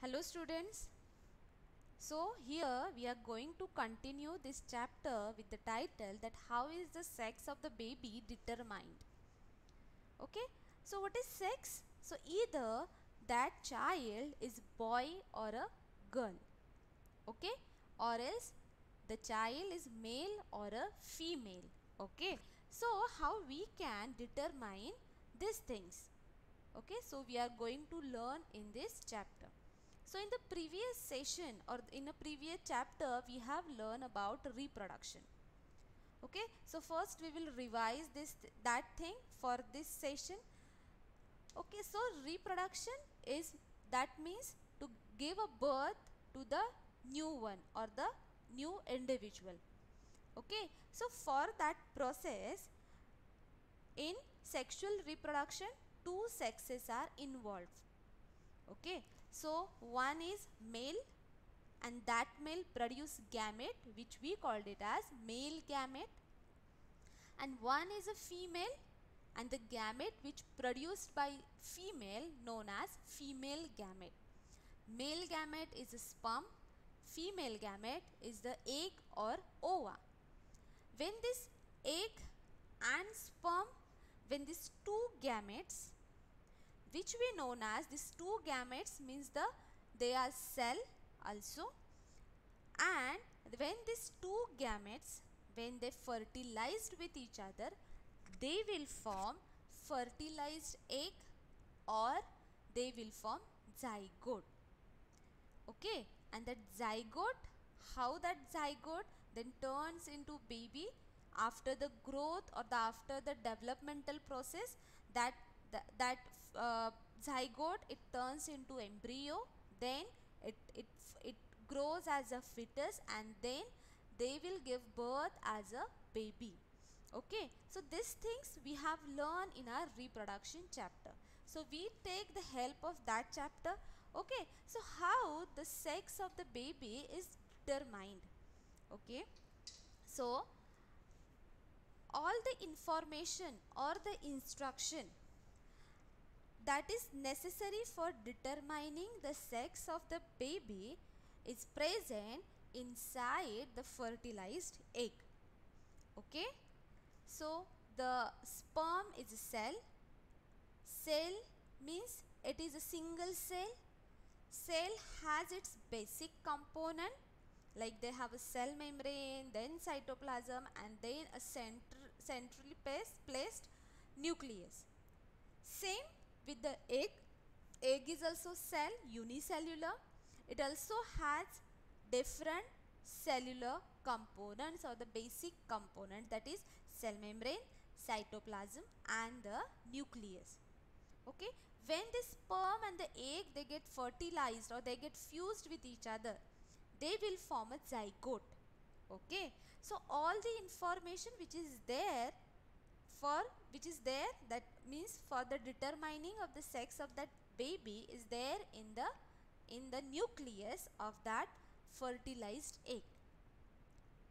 Hello students. So here we are going to continue this chapter with the title that how is the sex of the baby determined. Okay. So what is sex? So either that child is boy or a girl. Okay. Or else the child is male or a female. Okay. So how we can determine these things? Okay. So we are going to learn in this chapter. So in the previous session or in a previous chapter we have learned about reproduction. Okay, so first we will revise that thing for this session. Okay, so reproduction is, that means to give a birth to the new one or the new individual. Okay, so for that process in sexual reproduction two sexes are involved. Okay, so one is male and that male produce gamete which we called it as male gamete, and one is a female and the gamete which produced by female known as female gamete. Male gamete is a sperm, female gamete is the egg or ova. When this egg and sperm, when these two gametes which we known as these two gametes means they are cell also, and when these two gametes when they fertilized with each other they will form fertilized egg or they will form zygote. Okay, and that zygote, how that zygote then turns into baby after the growth or after the developmental process, that zygote it turns into embryo, then it grows as a fetus, and then they will give birth as a baby. Okay, so these things we have learned in our reproduction chapter. So we take the help of that chapter. Okay, so how the sex of the baby is determined. Okay, so all the information or the instruction that is necessary for determining the sex of the baby is present inside the fertilized egg. Okay, so the sperm is a cell. Cell means it is a single cell. Cell has its basic component, like they have a cell membrane, then cytoplasm, and then a centrally placed nucleus. Same with the egg. Egg is also cell, unicellular. It also has different cellular components or the basic component, that is cell membrane, cytoplasm and the nucleus. Okay, when the sperm and the egg they get fertilized or they get fused with each other, they will form a zygote. Okay, so all the information which is there that means for the determining of the sex of that baby is there in the nucleus of that fertilized egg.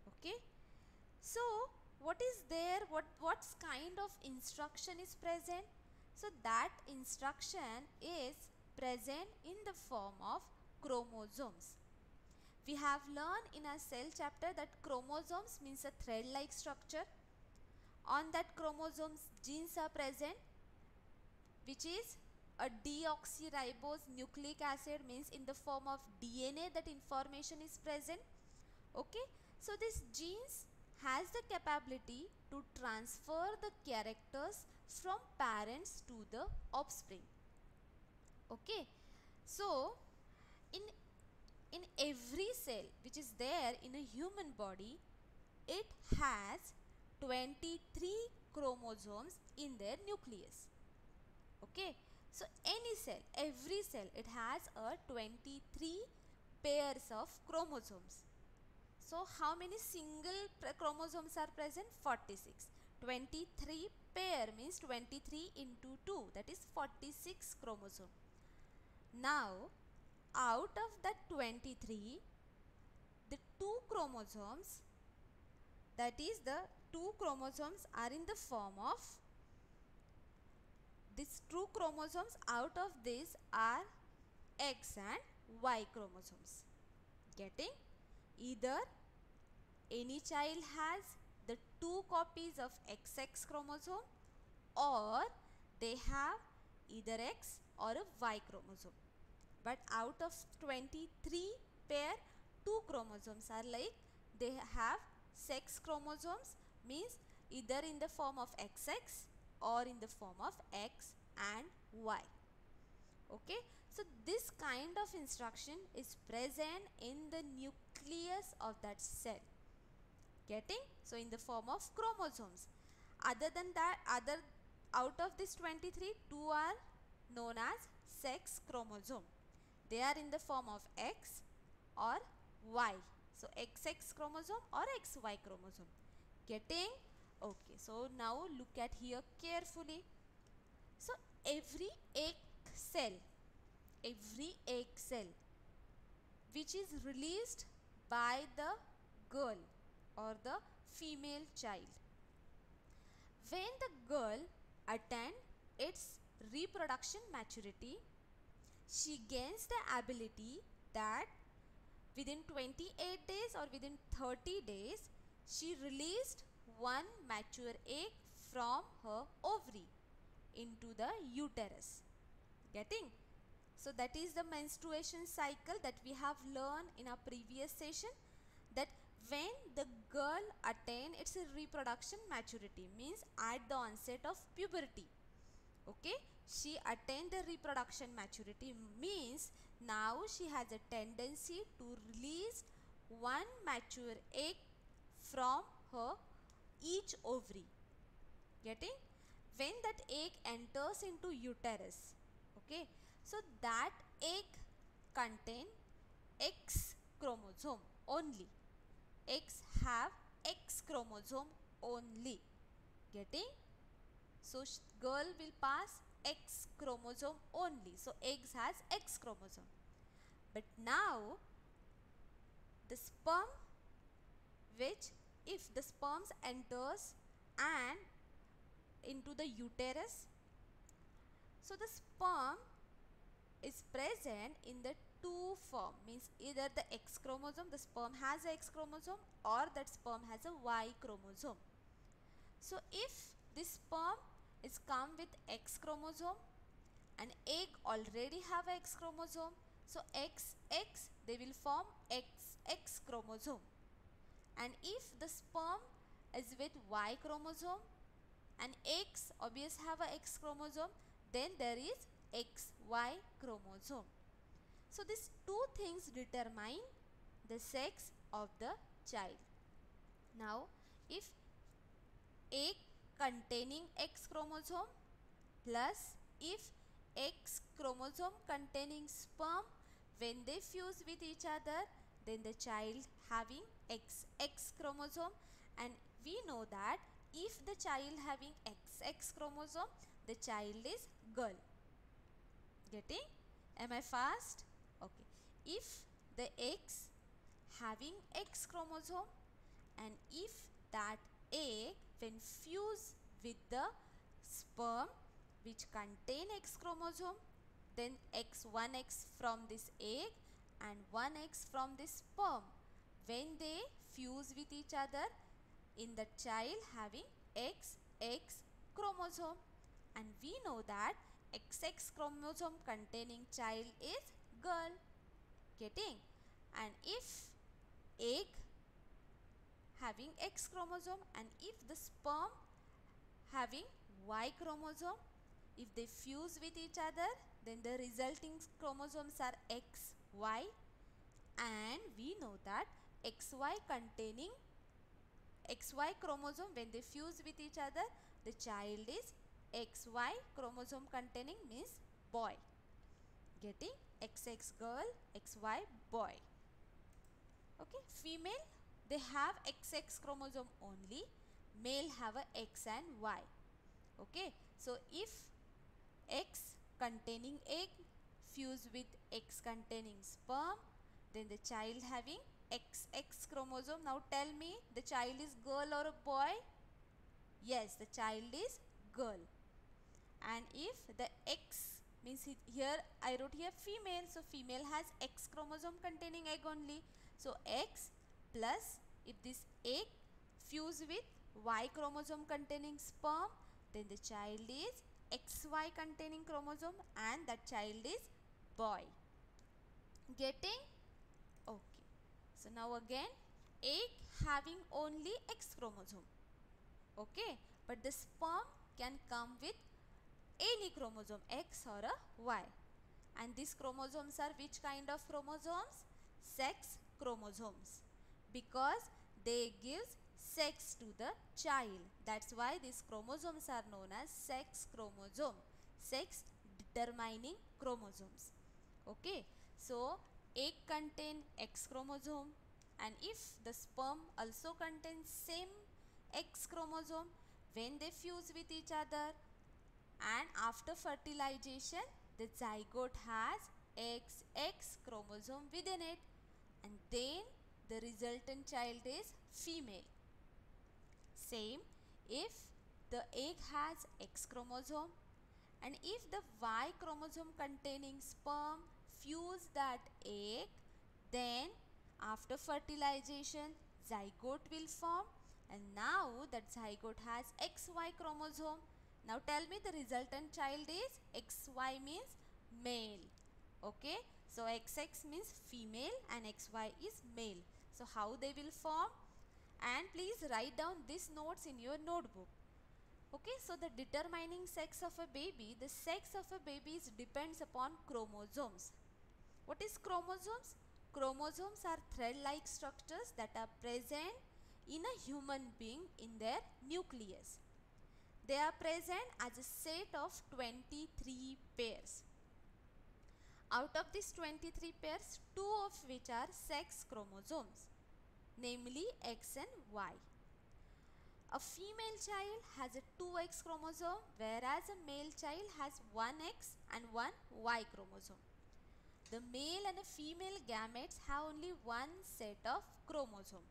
Okay, so what is there, what kind of instruction is present? So that instruction is present in the form of chromosomes. We have learned in our cell chapter that chromosomes means a thread like structure. On that chromosomes genes are present, which is a deoxyribose nucleic acid, means in the form of DNA that information is present. Okay, so these genes has the capability to transfer the characters from parents to the offspring. Okay, so in every cell which is there in a human body, it has 23 chromosomes in their nucleus. Okay, so any cell, every cell, it has a 23 pairs of chromosomes. So how many single chromosomes are present? 46. 23 pair means 23 into 2, that is 46 chromosome. Now out of that 23, the two chromosomes, that is the two chromosomes are in the form of, these two chromosomes out of this are X and Y chromosomes. Getting? Either any child has the 2 copies of XX chromosome, or they have either X or a Y chromosome. But out of 23 pair, 2 chromosomes are like they have sex chromosomes, means either in the form of XX or in the form of X and Y. Okay, so this kind of instruction is present in the nucleus of that cell. Getting? So in the form of chromosomes. Other than that, out of this 23, 2 are known as sex chromosome. They are in the form of X or Y. So XX chromosome or XY chromosome. Getting? Okay, so now look at here carefully. So every egg cell which is released by the girl or the female child, when the girl attains its reproduction maturity, she gains the ability that within 28 days or within 30 days she released one mature egg from her ovary into the uterus. Getting? So that is the menstruation cycle that we have learned in our previous session, that when the girl attains its reproduction maturity, means at the onset of puberty. Okay, she attained the reproduction maturity, means now she has a tendency to release one mature egg from her each ovary. Getting? When that egg enters into uterus, okay, so that egg contain X chromosome only. Eggs have X chromosome only. Getting? So girl will pass X chromosome only. So eggs has X chromosome. But now the sperm, which if the sperms enters and into the uterus, so the sperm is present in the two form, means either the X chromosome, the sperm has a X chromosome, or that sperm has a Y chromosome. So if this sperm is come with X chromosome and egg already have X chromosome, so XX they will form XX chromosome. And if the sperm is with Y chromosome and eggs obviously have a X chromosome, then there is XY chromosome. So these two things determine the sex of the child. Now if egg containing X chromosome plus if X chromosome containing sperm, when they fuse with each other, then the child having XX chromosome, and we know that if the child having XX chromosome, the child is girl. Getting? Am I fast? Okay. If the X having X chromosome and if that egg when fused with the sperm which contain X chromosome, then one X from this egg and one X from this sperm, when they fuse with each other, in the child having XX chromosome, and we know that XX chromosome containing child is girl. Getting? And if egg having X chromosome and if the sperm having Y chromosome, if they fuse with each other, then the resulting chromosomes are XY, and we know that XY chromosome, when they fuse with each other, the child is XY chromosome containing, means boy. Getting? XX girl, XY boy. Okay, female they have XX chromosome only, male have a X and Y. Okay, so if X containing egg fuse with X containing sperm, then the child having XX chromosome. Now tell me, the child is girl or a boy? Yes, the child is girl. And if the X means here I wrote here female, so female has X chromosome containing egg only. So X plus, if this egg fuse with Y chromosome containing sperm, then the child is XY containing chromosome and that child is boy. Getting? Okay. So now again, egg having only X chromosome. Okay. But the sperm can come with any chromosome, X or a Y. And these chromosomes are which kind of chromosomes? Sex chromosomes. Because they give sex to the child. That's why these chromosomes are known as sex chromosome. Sex determining chromosomes. Okay. So egg contain X chromosome, and if the sperm also contains same X chromosome, when they fuse with each other and after fertilization, the zygote has XX chromosome within it, and then the resultant child is female. Same, if the egg has X chromosome and if the Y chromosome containing sperm fuse that egg, then after fertilization zygote will form, and now that zygote has XY chromosome. Now tell me the resultant child is XY means male. Okay, so XX means female and XY is male. So how they will form? And please write down these notes in your notebook. Okay, so the determining sex of a baby, the sex of a baby depends upon chromosomes. What is chromosomes? Chromosomes are thread-like structures that are present in a human being in their nucleus. They are present as a set of 23 pairs. Out of these 23 pairs, 2 of which are sex chromosomes, namely X and Y. A female child has a 2X chromosome, whereas a male child has 1X and 1Y chromosome. The male and a female gametes have only one set of chromosome.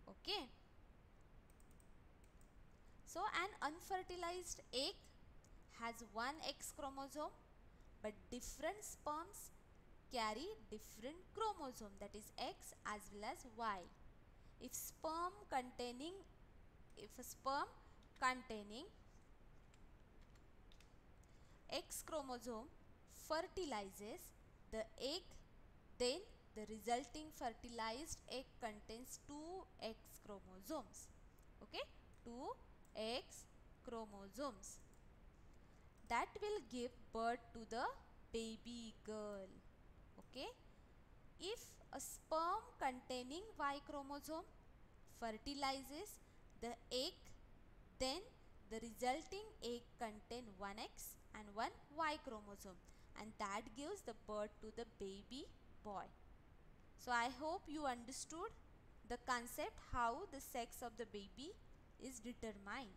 Okay. So an unfertilized egg has 1X chromosome, but different sperms carry different chromosome, that is X as well as Y. If a sperm containing X chromosome fertilizes the egg, then the resulting fertilized egg contains 2X chromosomes. Okay, 2X chromosomes that will give birth to the baby girl. Okay, if a sperm containing Y chromosome fertilizes the egg, then the resulting egg contain 1X and 1Y chromosome, and that gives the birth to the baby boy. So I hope you understood the concept how the sex of the baby is determined.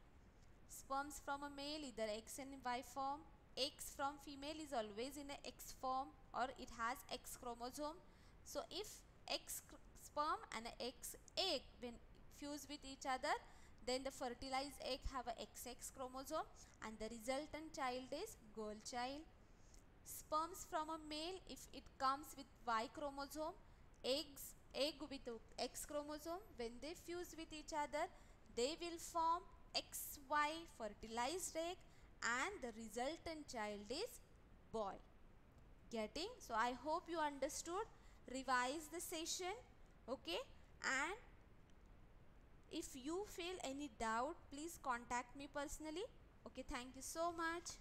Sperms from a male either X and Y form, X from female is always in a X form or it has X chromosome. So if X sperm and a X egg when fuse with each other, then the fertilized egg have a XX chromosome and the resultant child is girl child. Sperms from a male, if it comes with Y chromosome, egg with X chromosome, when they fuse with each other, they will form XY fertilized egg and the resultant child is boy. Getting? So I hope you understood. Revise the session. Okay, and if you feel any doubt, please contact me personally. Okay, thank you so much.